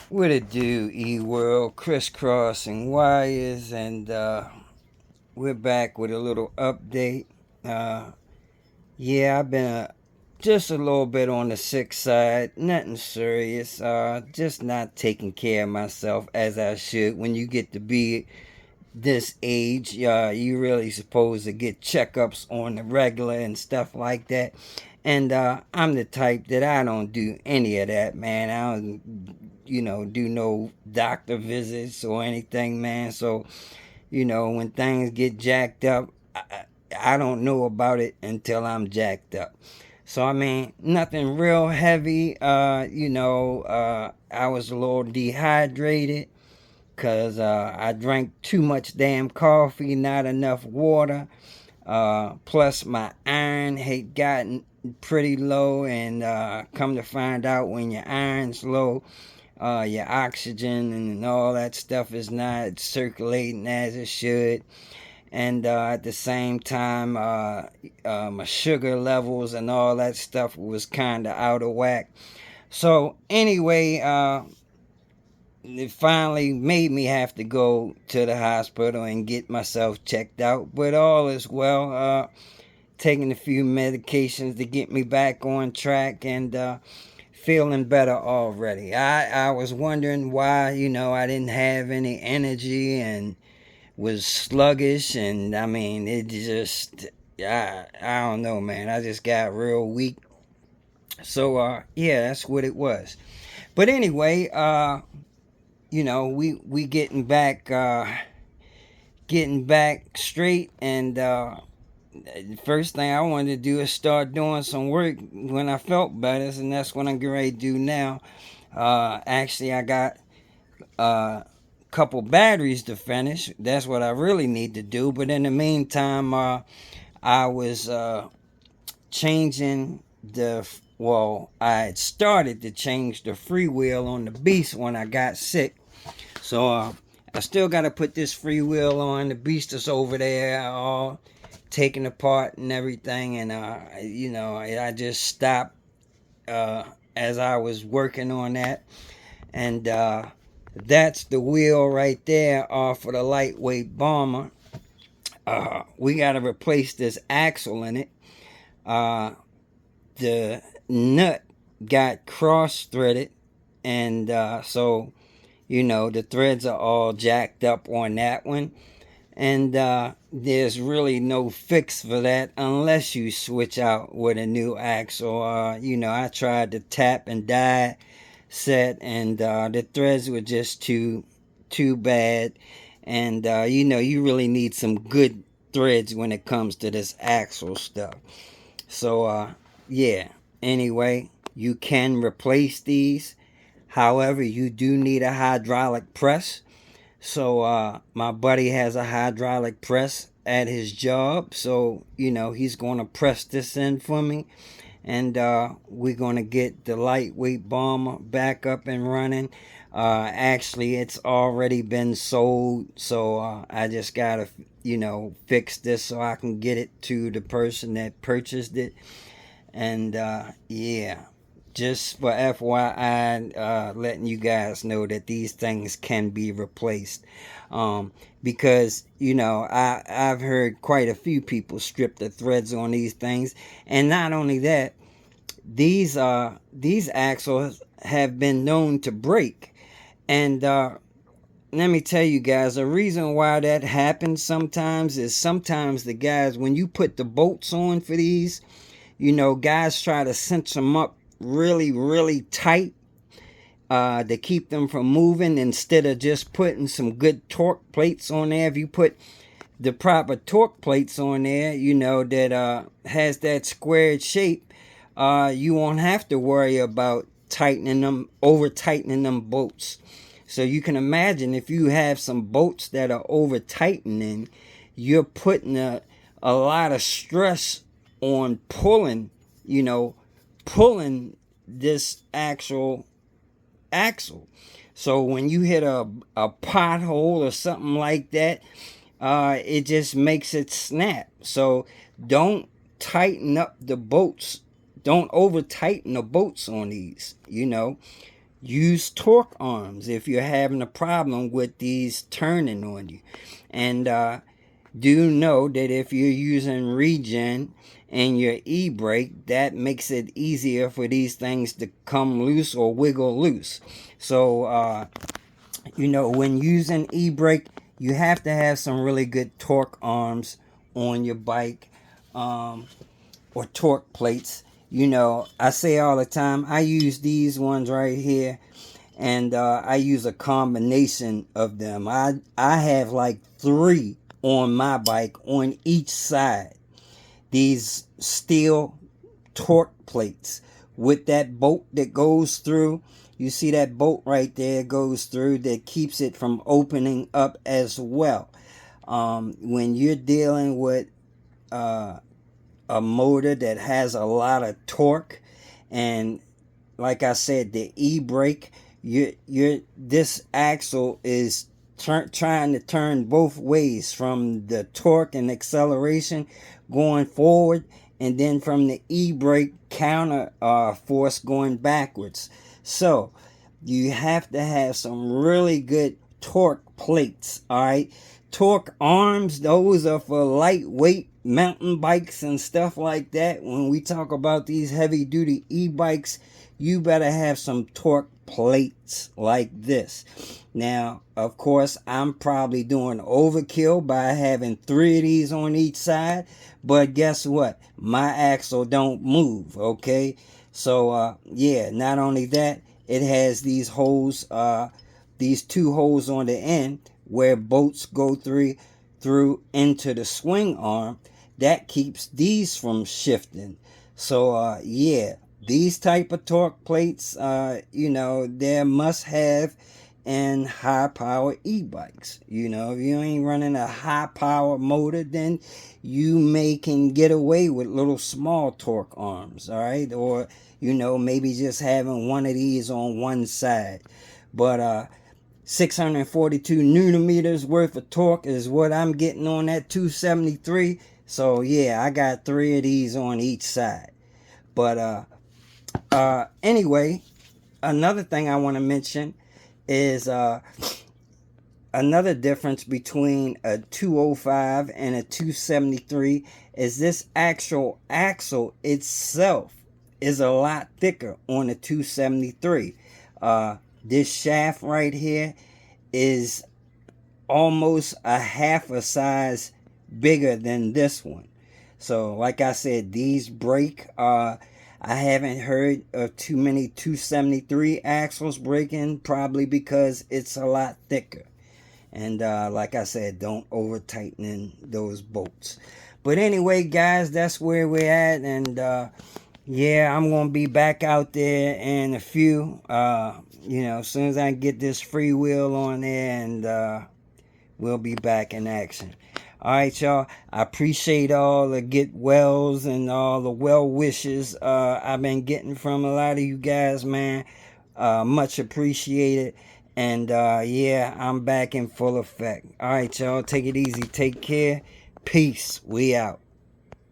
What it do, E-World, crisscrossing wires, and we're back with a little update. Uh, yeah, I've been just a little bit on the sick side, nothing serious. Just not taking care of myself as I should. When you get to be this age, you really supposed to get checkups on the regular and stuff like that. And I'm the type that I don't do any of that, man. I don't, do no doctor visits or anything, man. So, when things get jacked up, I don't know about it until I'm jacked up. So, I mean, nothing real heavy. I was a little dehydrated because I drank too much damn coffee, not enough water. Plus, my iron had gotten pretty low, and come to find out, when your iron's low, your oxygen and all that stuff is not circulating as it should. And at the same time, my sugar levels and all that stuff was kind of out of whack. So, anyway, it finally made me have to go to the hospital and get myself checked out. But all is well. Taking a few medications to get me back on track, and feeling better already. I was wondering why, I didn't have any energy and was sluggish. And I mean, it just, I don't know, man. I just got real weak. So, yeah, that's what it was. But anyway, we getting back straight, and the first thing I wanted to do is start doing some work when I felt better, and that's what I'm getting ready to do now. Actually, I got a couple batteries to finish. That's what I really need to do. But in the meantime, I was changing I had started to change the freewheel on the Beast when I got sick. So I still got to put this freewheel on. The Beast is over there, all taken apart and everything. And, I just stopped as I was working on that. And that's the wheel right there off of the lightweight bomber. We got to replace this axle in it. The nut got cross threaded, and so the threads are all jacked up on that one. And there's really no fix for that unless you switch out with a new axle. I tried the tap and die set, and the threads were just too bad. And you really need some good threads when it comes to this axle stuff. So yeah. Anyway, you can replace these. However, you do need a hydraulic press. So my buddy has a hydraulic press at his job. So, he's going to press this in for me. And we're going to get the lightweight bomber back up and running. Actually, it's already been sold. So I just got to, fix this so I can get it to the person that purchased it. And yeah, just for FYI, letting you guys know that these things can be replaced. Because I've heard quite a few people strip the threads on these things, and not only that, these axles have been known to break. And let me tell you guys, the reason why that happens sometimes is sometimes the guys, when you put the bolts on for these, guys try to cinch them up really, really tight to keep them from moving, instead of just putting some good torque plates on there. If you put the proper torque plates on there, that has that squared shape, you won't have to worry about over tightening them bolts. So you can imagine, if you have some bolts that are over tightening, you're putting a lot of stress on pulling this actual axle. So when you hit a pothole or something like that, it just makes it snap. So don't tighten up the bolts. Don't over tighten the bolts on these. use torque arms if you're having a problem with these turning on you. And do know that if you're using regen and your e-brake, that makes it easier for these things to come loose or wiggle loose. So when using e-brake, you have to have some really good torque arms on your bike, or torque plates. I say all the time, I use these ones right here, and I use a combination of them. I have like 3 on my bike on each side. These steel torque plates with that bolt that goes through. You see that bolt right there goes through that keeps it from opening up as well. When you're dealing with a motor that has a lot of torque, and like I said, the e-brake, this axle is trying to turn both ways, from the torque and acceleration going forward, and then from the e-brake counter force going backwards. So you have to have some really good torque plates. All right, torque arms, those are for lightweight mountain bikes and stuff like that. When we talk about these heavy duty e-bikes, you better have some torque plates like this. Now, of course, I'm probably doing overkill by having 3 of these on each side, but guess what? My axle don't move, okay? So, yeah, not only that, it has these holes, these 2 holes on the end where bolts go through into the swing arm. That keeps these from shifting. So, yeah, these type of torque plates, they're must have in high power e-bikes. If you ain't running a high power motor, then you can get away with little small torque arms, all right? Or, maybe just having one of these on one side. But 642 newton meters worth of torque is what I'm getting on that 273. So yeah, I got 3 of these on each side. But anyway, another thing I want to mention is another difference between a 205 and a 273 is this actual axle itself is a lot thicker on a 273. This shaft right here is almost a half a size bigger than this one. So like I said, these break. I haven't heard of too many 273 axles breaking, probably because it's a lot thicker. And like I said, don't over tighten those bolts. But anyway, guys, that's where we're at. And yeah, I'm going to be back out there in a few. As soon as I get this freewheel on there, and we'll be back in action. All right, y'all. I appreciate all the get wells and all the well wishes I've been getting from a lot of you guys, man. Much appreciated. And yeah, I'm back in full effect. All right, y'all. Take it easy. Take care. Peace. We out.